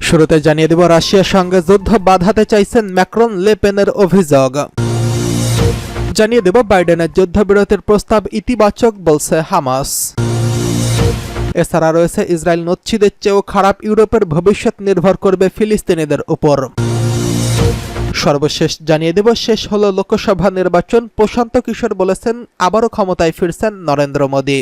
শুরুতে জানিয়ে দেব রাশিয়ার সঙ্গে যুদ্ধ বাঁধাতে চাইছেন ম্যাক্রন, লে পেনের অভিযোগ। জানিয়ে দেব বাইডেনের যুদ্ধবিরতির প্রস্তাব ইতিবাচক বলছে হামাস। এছাড়া রয়েছে ইসরায়েল নচ্ছিদের চেয়েও খারাপ, ইউরোপের ভবিষ্যৎ নির্ভর করবে ফিলিস্তিনিদের উপর। সর্বশেষ জানিয়ে দেব শেষ হলো লোকসভা নির্বাচন, প্রশান্ত কিশোর বলেছেন আবারও ক্ষমতায় ফিরছেন নরেন্দ্র মোদী।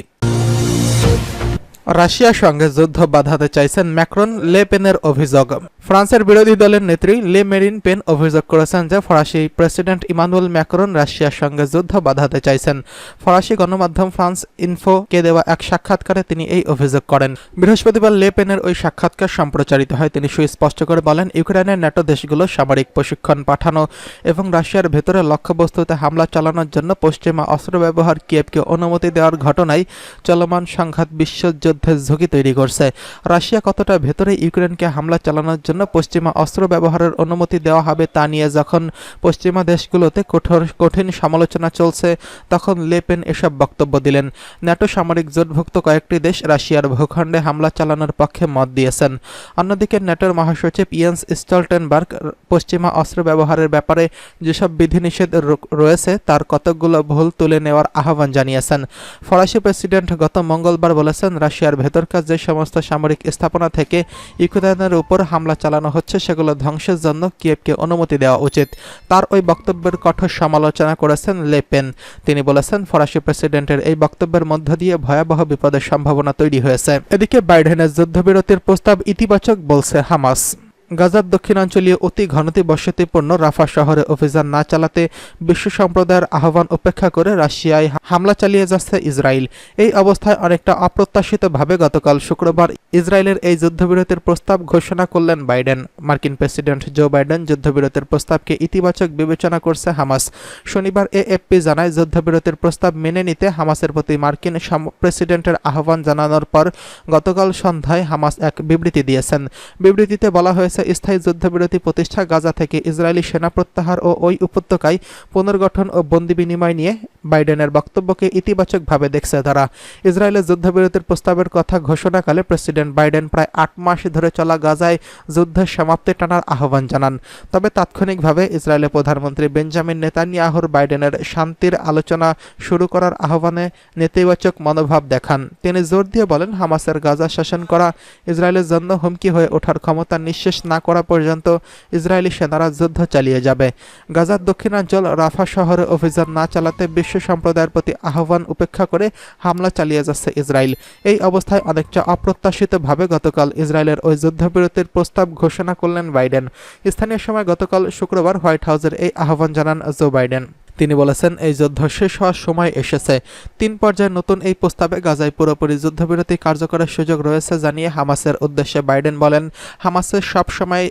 রাশিয়ার সঙ্গে যুদ্ধ বাঁধাতে চাইছেন ম্যাক্রন, লে পেনের অভিযোগ। ফ্রান্সের বিরোধী দলের নেত্রী লে মেরিন পেন অভিযোগ করেছেন যে ফরাসি প্রেসিডেন্ট ইমানুয়েল ম্যাক্রন রাশিয়ার সঙ্গে যুদ্ধ বাঁধাতে চাইছেন। ফরাসি গণমাধ্যম ফ্রান্স ইনফোকে দেওয়া এক সাক্ষাৎকারে তিনি এই অভিযোগ করেন। বৃহস্পতিবার লে পেনের ওই সাক্ষাৎকার সম্প্রচারিত হয়। তিনি সুস্পষ্ট করে বলেন, ইউক্রেনের ন্যাটো দেশগুলো সামরিক প্রশিক্ষণ পাঠানো এবং রাশিয়ার ভেতরে লক্ষ্যবস্তুতে হামলা চালানোর জন্য পশ্চিমা অস্ত্র ব্যবহার কিয়েভকে অনুমতি দেওয়ার ঘটনায় চলমান সংঘাত বিশ্বযুদ্ধের ঝুঁকি তৈরি করছে। রাশিয়া কতটা ভেতরে ইউক্রেনকে হামলা চালানোর জন্য পশ্চিমা অস্ত্র ব্যবহারের অনুমতি দেওয়া হবে তা নিয়ে যখন পশ্চিমা দেশগুলোতে কঠিন সমালোচনা চলছে, তখন লে পেন এসব বক্তব্য দিলেন। ন্যাটো সামরিক জোটভুক্ত কয়েকটি দেশ রাশিয়ার ভূখণ্ডে হামলা চালানোর পক্ষে মত দিয়েছেন। অন্যদিকে ন্যাটোর মহাসচিব ইয়েন্স স্টলটেনবার্গ পশ্চিমা অস্ত্র ব্যবহারের ব্যাপারে যেসব বিধিনিষেধ রয়েছে তার কতকগুলো ভুল তুলে নেওয়ার আহ্বান জানিয়েছেন। ফরাসি প্রেসিডেন্ট গত মঙ্গলবার বলেছেন, রাশিয়ার ভেতরকার যে সমস্ত সামরিক স্থাপনা থেকে ইউক্রেনের উপর হামলা চালানো হচ্ছে সেগুলো ধ্বংসের জন্য কিয়েভকে অনুমতি দেওয়া উচিত। তার ওই বক্তব্যের কঠোর সমালোচনা করেছেন লে পেন। তিনি বলেছেন, ফরাসি প্রেসিডেন্টের এই বক্তব্যের মধ্য দিয়ে ভয়াবহ বিপদের সম্ভাবনা তৈরি হয়েছে। এদিকে বাইডেনের যুদ্ধবিরতির প্রস্তাব ইতিবাচক বলছে হামাস। গাজার দক্ষিণাঞ্চলীয় অতি ঘনতি বসতিপূর্ণ রাফা শহরে অভিযান না চালাতে বিশ্ব সম্প্রদায়ের আহ্বান উপেক্ষা করে রাশিয়ায় হামলা চালিয়ে যাচ্ছে ইসরায়েল। এই অবস্থায় অনেকটা অপ্রত্যাশিতভাবে গতকাল শুক্রবার ইসরায়েলের এই যুদ্ধবিরতির প্রস্তাব ঘোষণা করলেন বাইডেন। মার্কিন প্রেসিডেন্ট জো বাইডেন যুদ্ধবিরতির প্রস্তাবকে ইতিবাচক বিবেচনা করছে হামাস। শনিবার এএফপি জানায়, যুদ্ধবিরতির প্রস্তাব মেনে নিতে হামাসের প্রতি মার্কিন প্রেসিডেন্টের আহ্বান জানানোর পর গতকাল সন্ধ্যায় হামাস এক বিবৃতি দিয়েছেন। বিবৃতিতে বলা হয়েছে, স্থায়ী যুদ্ধবিরতি প্রতিষ্ঠা, গাজা থেকে ইসরায়েলি সেনা প্রত্যাহার ও ওই উপত্যকায় পুনর্গঠন ও বন্দি বিনিময় নিয়ে বাইডেনের বক্তব্যকে ইতিবাচকভাবে দেখছে তারা। ইসরায়েলের যুদ্ধবিরতির প্রস্তাবের কথা ঘোষণাকালে প্রেসিডেন্ট বাইডেন প্রায় 8 মাস ধরে চলা গাজায় যুদ্ধের সমাপ্তি টানার আহ্বান জানান। তবে তাৎক্ষণিকভাবে ইসরায়েলের প্রধানমন্ত্রী বেঞ্জামিন নেতানিয়াহুর বাইডেনের শান্তির আলোচনা শুরু করার আহ্বানে নেতিবাচক মনোভাব দেখান। তিনি জোর দিয়ে বলেন, হামাসের গাজা শাসন করা ইসরায়েলের জন্য হুমকি হয়ে ওঠার ক্ষমতা নিঃশেষ না করা পর্যন্ত ইসরায়েলি সেনারা যুদ্ধ চালিয়ে যাবে। গাজার দক্ষিণাঞ্চল রাফা শহরে অভিযান না চালাতে বিশ্ব সম্প্রদায়ের প্রতি আহ্বান উপেক্ষা করে হামলা চালিয়ে যাচ্ছে ইসরায়েল। এই অবস্থায় অনেকটা অপ্রত্যাশিতভাবে গতকাল ইসরায়েলের ওই যুদ্ধবিরতির প্রস্তাব ঘোষণা করলেন বাইডেন। স্থানীয় সময় গতকাল শুক্রবার হোয়াইট হাউসের এই আহ্বান জানান জো বাইডেন। তিনি বলেছেন, এই যুদ্ধ শেষ হওয়ার সময় এসেছে। 3 পর্যায়ে নতুন এই প্রস্তাবে গাজায় পুরোপুরি যুদ্ধবিরতি কার্যকরের সুযোগ রয়েছে জানিয়ে হামাসের উদ্দেশ্যে বাইডেন বলেন, হামাসের সব সময়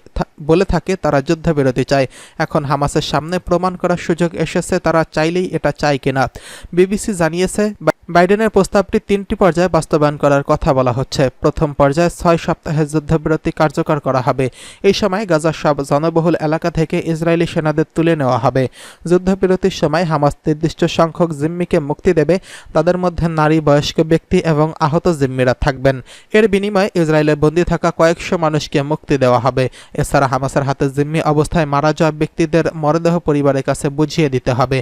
বলে থাকে তারা যুদ্ধবিরতি চায়। এখন হামাসের সামনে প্রমাণ করার সুযোগ এসেছে তারা চাইলেই এটা চায় কিনা। বিবিসি জানিয়েছে, বাইডেনের প্রস্তাবটি 3টি পর্যায়ে বাস্তবায়ন করার কথা বলা হচ্ছে। প্রথম পর্যায়ে 6 সপ্তাহের যুদ্ধবিরতি কার্যকর করা হবে। এই সময় গাজার সব জনবহুল এলাকা থেকে ইসরায়েলি সেনাদের তুলে নেওয়া হবে। যুদ্ধবিরতির সময় হামাস নির্দিষ্ট সংখ্যক জিম্মিকে মুক্তি দেবে। তাদের মধ্যে নারী, বয়স্ক ব্যক্তি এবং আহত জিম্মিরা থাকবেন। এর বিনিময়ে ইসরায়েলে বন্দী থাকা কয়েকশো মানুষকে মুক্তি দেওয়া হবে। এছাড়া হামাসের হাতে জিম্মি অবস্থায় মারা যাওয়া ব্যক্তিদের মরদেহ পরিবারের কাছে বুঝিয়ে দিতে হবে।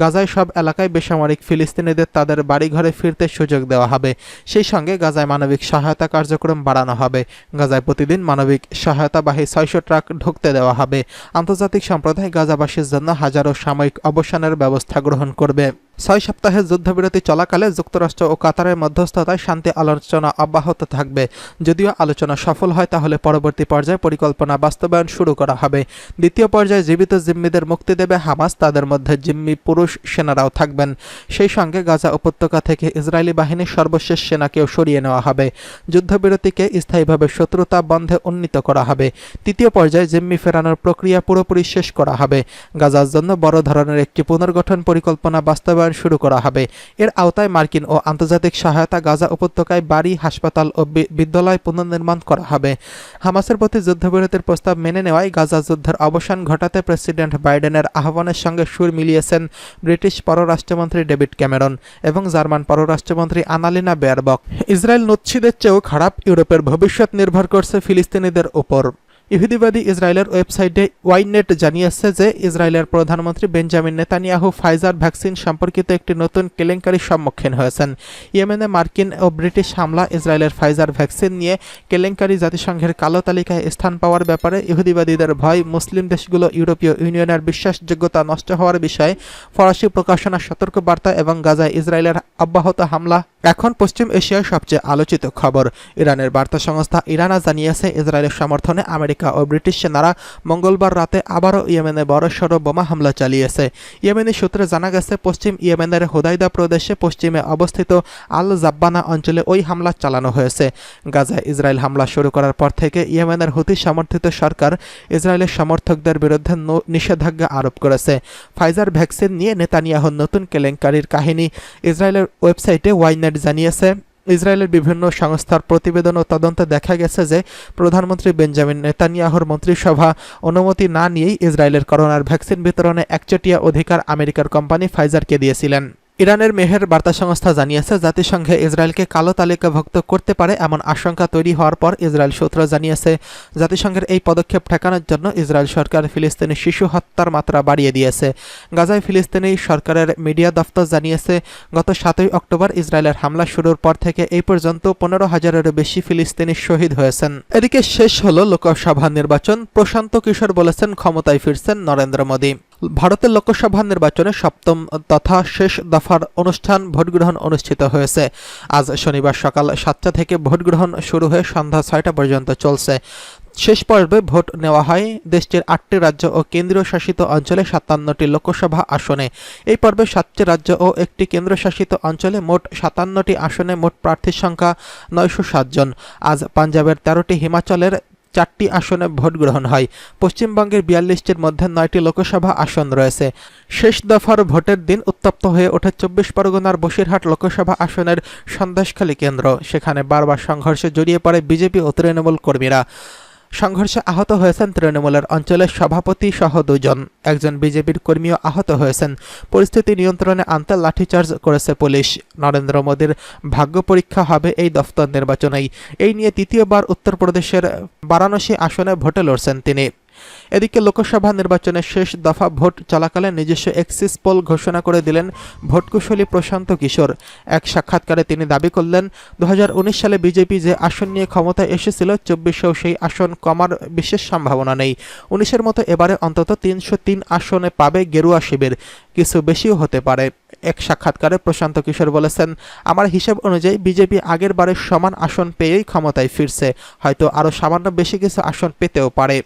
গাজায় সব এলাকায় বেসামরিক ফিলিস্তিনিদের তাদের বাড়িঘরে ফিরতে সুযোগ দেওয়া হবে। সেই সঙ্গে গাজায় মানবিক সহায়তা কার্যক্রম বাড়ানো হবে। গাজায় প্রতিদিন মানবিক সহায়তাবাহী 600 ট্রাক ঢুকতে দেওয়া হবে। আন্তর্জাতিক সম্প্রদায় গাজাবাসীর জন্য হাজারো সাময়িক অবসানের ব্যবস্থা গ্রহণ করবে। 6 সপ্তাহের যুদ্ধবিরতি চলাকালে যুক্তরাষ্ট্র ও কাতারের মধ্যস্থতায় শান্তি আলোচনা অব্যাহত থাকবে। যদিও আলোচনা সফল হয় তাহলে পরবর্তী পর্যায়ে পরিকল্পনা বাস্তবায়ন শুরু করা হবে। দ্বিতীয় পর্যায়ে জীবিত জিম্মিদের মুক্তি দেবে হামাস। তাদের মধ্যে জিম্মি পুরুষ সেনারাও থাকবেন। সেই সঙ্গে গাজা উপত্যকা থেকে ইসরায়েলি বাহিনীর সর্বশেষ সেনাকেও সরিয়ে নেওয়া হবে। যুদ্ধবিরতিকে স্থায়ীভাবে শত্রুতা বন্ধে উন্নীত করা হবে। তৃতীয় পর্যায়ে জিম্মি ফেরানোর প্রক্রিয়া পুরোপুরি শেষ করা হবে। গাজার জন্য বড় ধরনের একটি পুনর্গঠন পরিকল্পনা বাস্তবায়ন বাস্তবায়ন শুরু করা হবে। এর আওতায় মার্কিন ও আন্তর্জাতিক সহায়তা গাজা উপত্যকায় বাড়ি, হাসপাতাল ও বিদ্যালয় পুনর্নির্মাণ করা হবে। হামাসের প্রতি যুদ্ধবিরতির প্রস্তাব মেনে নেওয়ায় গাজা যুদ্ধের অবসান ঘটাতে প্রেসিডেন্ট বাইডেনের আহ্বানের সঙ্গে সুর মিলিয়েছেন ব্রিটিশ পররাষ্ট্রমন্ত্রী ডেভিড ক্যামেরন এবং জার্মান পররাষ্ট্রমন্ত্রী আনালিনা বেয়ারবক। ইসরায়েল নুৎসিদের চেয়েও খারাপ, ইউরোপের ভবিষ্যৎ নির্ভর করছে ফিলিস্তিনিদের উপর। ইহুদিবাদী ইসরায়েলের ওয়েবসাইটে ওয়াইনেট জানিয়েছে যে ইসরায়েলের প্রধানমন্ত্রী বেঞ্জামিন নেতানিয়াহু ফাইজার ভ্যাকসিন সম্পর্কিত একটি নতুন কেলেঙ্কারির সম্মুখীন হয়েছেন। ইয়েমেনে মার্কিন ও ব্রিটিশ হামলা, ইসরায়েলের ফাইজার ভ্যাকসিন নিয়ে কেলেঙ্কারি, জাতিসংঘের কালো তালিকায় স্থান পাওয়ার ব্যাপারে ইহুদিবাদীদের ভয়, মুসলিম দেশগুলো ইউরোপীয় ইউনিয়নের বিশ্বাসযোগ্যতা নষ্ট হওয়ার বিষয়ে ফরাসি প্রকাশনা সতর্ক বার্তা এবং গাজায় ইসরায়েলের অব্যাহত হামলা এখন পশ্চিম এশিয়ার সবচেয়ে আলোচিত খবর। ইরানের বার্তা সংস্থা ইরানা জানিয়েছে ইসরায়েলের সমর্থনে আমেরিকা ও ব্রিটিশ সেনারা মঙ্গলবার রাতে আবারও ইয়েমেনে বড়সড় বোমা হামলা চালিয়েছে। ইয়েমেনি সূত্রে জানা গেছে, পশ্চিম ইয়েমেনের হুদাইদা প্রদেশে পশ্চিমে অবস্থিত আল জাব্বানা অঞ্চলে ওই হামলা চালানো হয়েছে। গাজায় ইসরায়েল হামলা শুরু করার পর থেকে ইয়েমেনের হুতি সমর্থিত সরকার ইসরায়েলের সমর্থকদের বিরুদ্ধে নিষেধাজ্ঞা আরোপ করেছে। ফাইজার ভ্যাকসিন নিয়ে নেতানিয়াহুর নতুন কেলেঙ্কারির কাহিনী ইসরায়েলের ওয়েবসাইটে ওয়াইনেট জানিয়েছে। ইসরায়েলের বিভিন্ন সংস্থার প্রতিবেদন ও তদন্তে দেখা গেছে যে প্রধানমন্ত্রী বেঞ্জামিন নেতানিয়াহুর মন্ত্রিসভা অনুমতি না নিয়েই ইসরায়েলের করোনার ভ্যাকসিন বিতরণে একচেটিয়া অধিকার আমেরিকার কোম্পানি ফাইজারকে দিয়েছিলেন। ইরানের মেহের বার্তা সংস্থা জানিয়েছে, জাতিসংঘে ইসরায়েলকে কালো তালিকাভুক্ত করতে পারে এমন আশঙ্কা তৈরি হওয়ার পর ইসরায়েল সূত্র জানিয়েছে, জাতিসংঘের এই পদক্ষেপ ঠেকানোর জন্য ইসরায়েল সরকার ফিলিস্তিনি শিশু হত্যার মাত্রা বাড়িয়ে দিয়েছে। গাজায় ফিলিস্তিনি সরকারের মিডিয়া দফতর জানিয়েছে, গত 7 অক্টোবর ইসরায়েলের হামলা শুরুর পর থেকে এই পর্যন্ত 15,000-এরও বেশি ফিলিস্তিনি শহীদ হয়েছেন। এদিকে শেষ হল লোকসভা নির্বাচন। প্রশান্ত কিশোর বলেছেন, ক্ষমতায় ফিরছেন নরেন্দ্র মোদী। ভারতের লোকসভা নির্বাচনে সপ্তম তথা শেষ দফার অনুষ্ঠান ভোটগ্রহণ অনুষ্ঠিত হয়েছে। আজ শনিবার সকাল 7টা থেকে ভোটগ্রহণ শুরু হয়ে সন্ধ্যা 6টা পর্যন্ত চলছে। শেষ পর্বে ভোট নেওয়া হয় দেশটির 8টি রাজ্য ও কেন্দ্রীয় শাসিত অঞ্চলে 57টি লোকসভা আসনে। এই পর্বে 7টি রাজ্য ও একটি কেন্দ্রশাসিত অঞ্চলে মোট 57টি আসনে মোট প্রার্থীর সংখ্যা 907 জন। আজ পাঞ্জাবের 13টি, হিমাচলের 4টি আসনে ভোট গ্রহণ হয়। পশ্চিমবঙ্গের 42টির মধ্যে 9টি লোকসভা আসন রয়েছে। শেষ দফার ভোটের দিন উত্তপ্ত হয়ে ওঠে 24 পরগনার বসিরহাট লোকসভা আসনের সন্দেশখালী কেন্দ্র। সেখানে বারবার সংঘর্ষে জড়িয়ে পড়ে বিজেপি ও তৃণমূল কর্মীরা। সংঘর্ষে আহত হয়েছেন তৃণমূলের অঞ্চলের সভাপতি সহ 2 জন। একজন বিজেপির কর্মীও আহত হয়েছেন। পরিস্থিতি নিয়ন্ত্রণে আনতে লাঠিচার্জ করেছে পুলিশ। নরেন্দ্র মোদীর ভাগ্য পরীক্ষা হবে এই দফতর নির্বাচনেই। এই নিয়ে তৃতীয়বার উত্তরপ্রদেশের বারাণসী আসনে ভোটে লড়ছেন তিনি। এদিকে লোকসভা নির্বাচনের শেষ দফা ভোট চলাকালে নিজস্ব এক্সিস পোল ঘোষণা করে দিলেন ভোটকুশলী প্রশান্ত কিশোর। এক সাক্ষাৎকারে তিনি দাবি করলেন, 2019 সালে বিজেপি যে আসন নিয়ে ক্ষমতায় এসেছিল, 2400 সেই আসন কমার বিশেষ সম্ভাবনা নেই। 19-এর মতো এবারে অন্তত 303 আসনে পাবে গেরুয়া শিবির, কিছু বেশিও হতে পারে। এক সাক্ষাৎকারে প্রশান্ত কিশোর বলেছেন, আমার হিসাব অনুযায়ী বিজেপি আগের বারের সমান আসন পেয়েই ক্ষমতায় ফিরছে, হয়তো আরও সামান্য বেশি কিছু আসন পেতেও পারে।